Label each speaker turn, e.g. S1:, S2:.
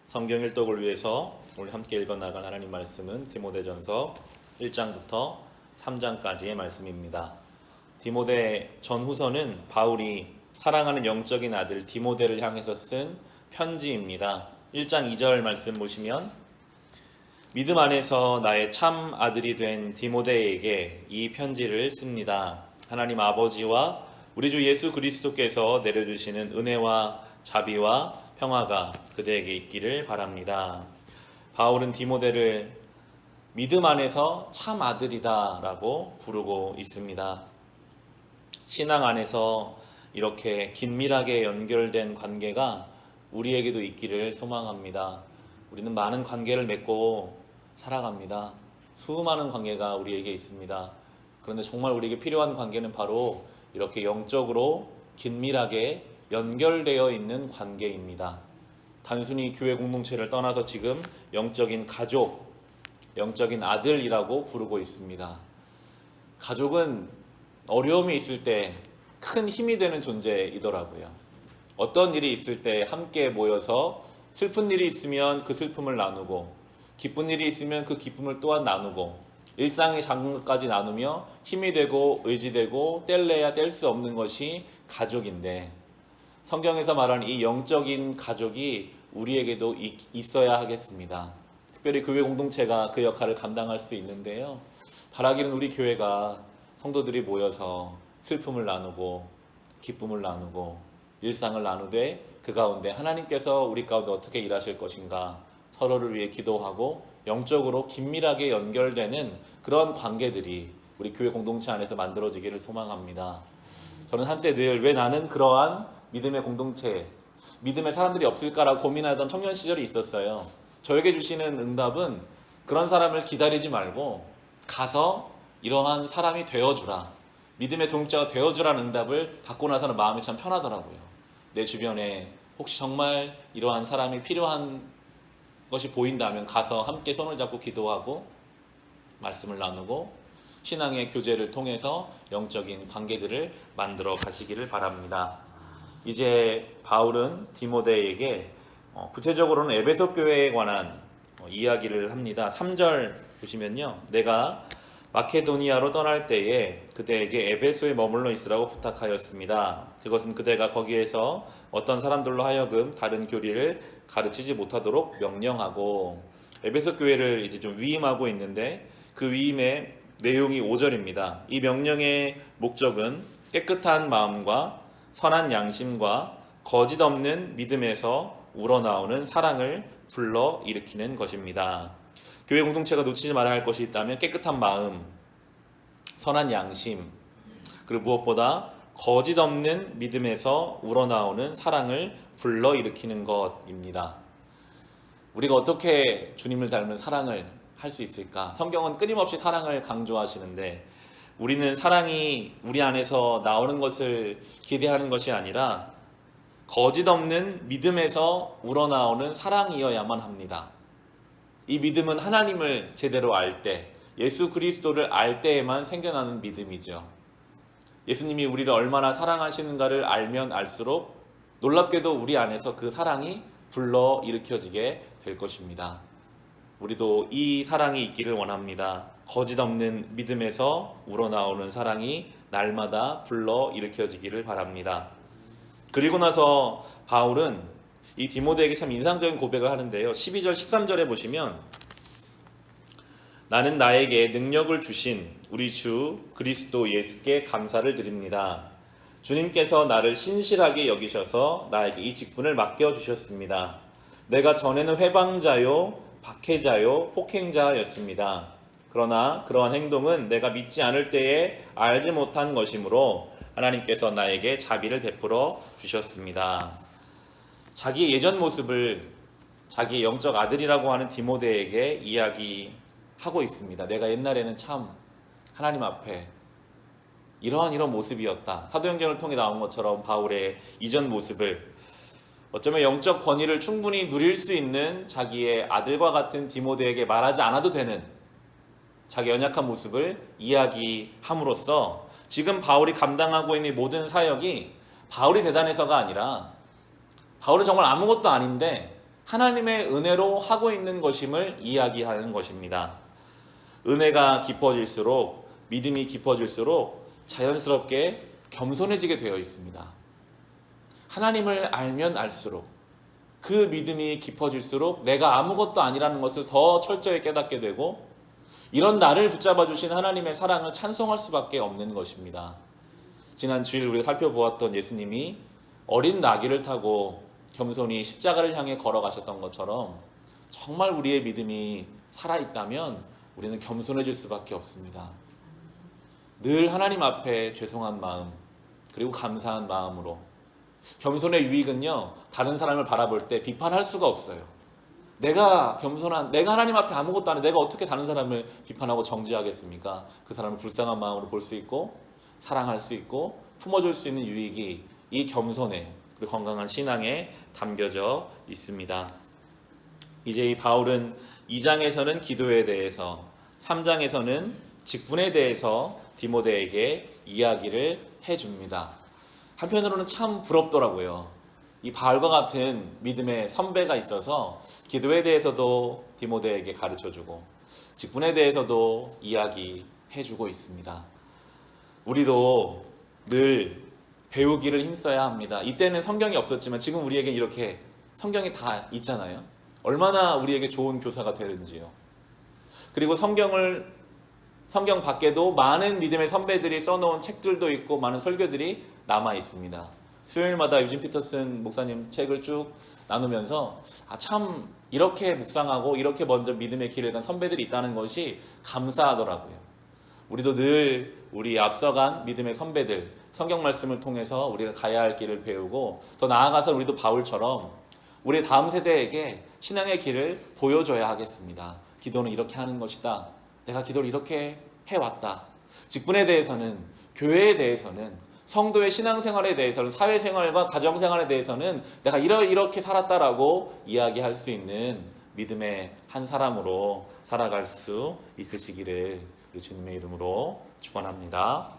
S1: 성경 일독을 위해서 오늘 함께 읽어나갈 하나님 말씀은 디모데전서 1장부터 3장까지의 말씀입니다. 디모데 전후서는 바울이 사랑하는 영적인 아들 디모데를 향해서 쓴 편지입니다. 1장 2절 말씀 보시면 믿음 안에서 나의 참 아들이 된 디모데에게 이 편지를 씁니다. 하나님 아버지와 우리 주 예수 그리스도께서 내려주시는 은혜와 자비와 평화가 그대에게 있기를 바랍니다. 바울은 디모데를 믿음 안에서 참 아들이다 라고 부르고 있습니다. 신앙 안에서 이렇게 긴밀하게 연결된 관계가 우리에게도 있기를 소망합니다. 우리는 많은 관계를 맺고 살아갑니다. 수많은 관계가 우리에게 있습니다. 그런데 정말 우리에게 필요한 관계는 바로 이렇게 영적으로 긴밀하게 연결되어 있는 관계입니다. 단순히 교회 공동체를 떠나서 지금 영적인 가족, 영적인 아들이라고 부르고 있습니다. 가족은 어려움이 있을 때 큰 힘이 되는 존재이더라고요. 어떤 일이 있을 때 함께 모여서 슬픈 일이 있으면 그 슬픔을 나누고 기쁜 일이 있으면 그 기쁨을 또한 나누고 일상의 작은 것까지 나누며 힘이 되고 의지되고 뗄래야 뗄 수 없는 것이 가족인데 성경에서 말하는 이 영적인 가족이 우리에게도 있어야 하겠습니다. 특별히 교회 공동체가 그 역할을 감당할 수 있는데요. 바라기는 우리 교회가 성도들이 모여서 슬픔을 나누고 기쁨을 나누고 일상을 나누되 그 가운데 하나님께서 우리 가운데 어떻게 일하실 것인가 서로를 위해 기도하고 영적으로 긴밀하게 연결되는 그런 관계들이 우리 교회 공동체 안에서 만들어지기를 소망합니다. 저는 한때 늘 왜 나는 그러한 믿음의 공동체, 믿음의 사람들이 없을까라고 고민하던 청년 시절이 있었어요. 저에게 주시는 응답은 그런 사람을 기다리지 말고 가서 이러한 사람이 되어주라. 믿음의 동역자가 되어주라는 응답을 받고 나서는 마음이 참 편하더라고요. 내 주변에 혹시 정말 이러한 사람이 필요한 것이 보인다면 가서 함께 손을 잡고 기도하고 말씀을 나누고 신앙의 교제를 통해서 영적인 관계들을 만들어 가시기를 바랍니다. 이제 바울은 디모데에게 구체적으로는 에베소 교회에 관한 이야기를 합니다. 3절 보시면요. 내가 마케도니아로 떠날 때에 그대에게 에베소에 머물러 있으라고 부탁하였습니다. 그것은 그대가 거기에서 어떤 사람들로 하여금 다른 교리를 가르치지 못하도록 명령하고 에베소 교회를 이제 좀 위임하고 있는데 그 위임의 내용이 5절입니다. 이 명령의 목적은 깨끗한 마음과 선한 양심과 거짓 없는 믿음에서 우러나오는 사랑을 불러 일으키는 것입니다. 교회 공동체가 놓치지 말아야 할 것이 있다면 깨끗한 마음, 선한 양심, 그리고 무엇보다 거짓 없는 믿음에서 우러나오는 사랑을 불러 일으키는 것입니다. 우리가 어떻게 주님을 닮은 사랑을 할 수 있을까? 성경은 끊임없이 사랑을 강조하시는데 우리는 사랑이 우리 안에서 나오는 것을 기대하는 것이 아니라 거짓 없는 믿음에서 우러나오는 사랑이어야만 합니다. 이 믿음은 하나님을 제대로 알 때, 예수 그리스도를 알 때에만 생겨나는 믿음이죠. 예수님이 우리를 얼마나 사랑하시는가를 알면 알수록 놀랍게도 우리 안에서 그 사랑이 불러 일으켜지게 될 것입니다. 우리도 이 사랑이 있기를 원합니다. 거짓 없는 믿음에서 우러나오는 사랑이 날마다 불러 일으켜지기를 바랍니다. 그리고 나서 바울은 이 디모데에게 참 인상적인 고백을 하는데요. 12절 13절에 보시면 나는 나에게 능력을 주신 우리 주 그리스도 예수께 감사를 드립니다. 주님께서 나를 신실하게 여기셔서 나에게 이 직분을 맡겨주셨습니다. 내가 전에는 회방자요 박해자요 폭행자였습니다. 그러나 그러한 행동은 내가 믿지 않을 때에 알지 못한 것이므로 하나님께서 나에게 자비를 베풀어 주셨습니다. 자기의 예전 모습을 자기의 영적 아들이라고 하는 디모데에게 이야기하고 있습니다. 내가 옛날에는 참 하나님 앞에 이러한 모습이었다. 사도행전을 통해 나온 것처럼 바울의 이전 모습을 어쩌면 영적 권위를 충분히 누릴 수 있는 자기의 아들과 같은 디모데에게 말하지 않아도 되는 자기 연약한 모습을 이야기함으로써 지금 바울이 감당하고 있는 모든 사역이 바울이 대단해서가 아니라 바울은 정말 아무것도 아닌데 하나님의 은혜로 하고 있는 것임을 이야기하는 것입니다. 은혜가 깊어질수록, 믿음이 깊어질수록 자연스럽게 겸손해지게 되어 있습니다. 하나님을 알면 알수록, 그 믿음이 깊어질수록 내가 아무것도 아니라는 것을 더 철저히 깨닫게 되고, 이런 나를 붙잡아 주신 하나님의 사랑을 찬송할 수밖에 없는 것입니다. 지난 주일 우리가 살펴보았던 예수님이 어린 나귀를 타고 겸손히 십자가를 향해 걸어가셨던 것처럼, 정말 우리의 믿음이 살아있다면 우리는 겸손해질 수밖에 없습니다. 늘 하나님 앞에 죄송한 마음, 그리고 감사한 마음으로. 겸손의 유익은요, 다른 사람을 바라볼 때 비판할 수가 없어요. 내가 하나님 앞에 아무것도 안 해, 내가 어떻게 다른 사람을 비판하고 정죄하겠습니까? 그 사람을 불쌍한 마음으로 볼 수 있고, 사랑할 수 있고, 품어줄 수 있는 유익이 이 겸손에, 그리고 건강한 신앙에 담겨져 있습니다. 이제 이 바울은 2장에서는 기도에 대해서, 3장에서는 직분에 대해서 디모데에게 이야기를 해줍니다. 한편으로는 참 부럽더라고요. 이 바울과 같은 믿음의 선배가 있어서 기도에 대해서도 디모데에게 가르쳐주고, 직분에 대해서도 이야기해주고 있습니다. 우리도 늘 배우기를 힘써야 합니다. 이때는 성경이 없었지만 지금 우리에게 이렇게 성경이 다 있잖아요. 얼마나 우리에게 좋은 교사가 되는지요. 그리고 성경 밖에도 많은 믿음의 선배들이 써놓은 책들도 있고, 많은 설교들이 남아 있습니다. 수요일마다 유진 피터슨 목사님 책을 쭉 나누면서 참 이렇게 묵상하고 이렇게 먼저 믿음의 길을 간 선배들이 있다는 것이 감사하더라고요. 우리도 늘 우리 앞서간 믿음의 선배들, 성경 말씀을 통해서 우리가 가야 할 길을 배우고, 더 나아가서 우리도 바울처럼 우리 다음 세대에게 신앙의 길을 보여줘야 하겠습니다. 기도는 이렇게 하는 것이다. 내가 기도를 이렇게 해왔다. 직분에 대해서는, 교회에 대해서는, 성도의 신앙생활에 대해서는, 사회생활과 가정생활에 대해서는 내가 이렇게 살았다라고 이야기할 수 있는 믿음의 한 사람으로 살아갈 수 있으시기를 주님의 이름으로 축원합니다.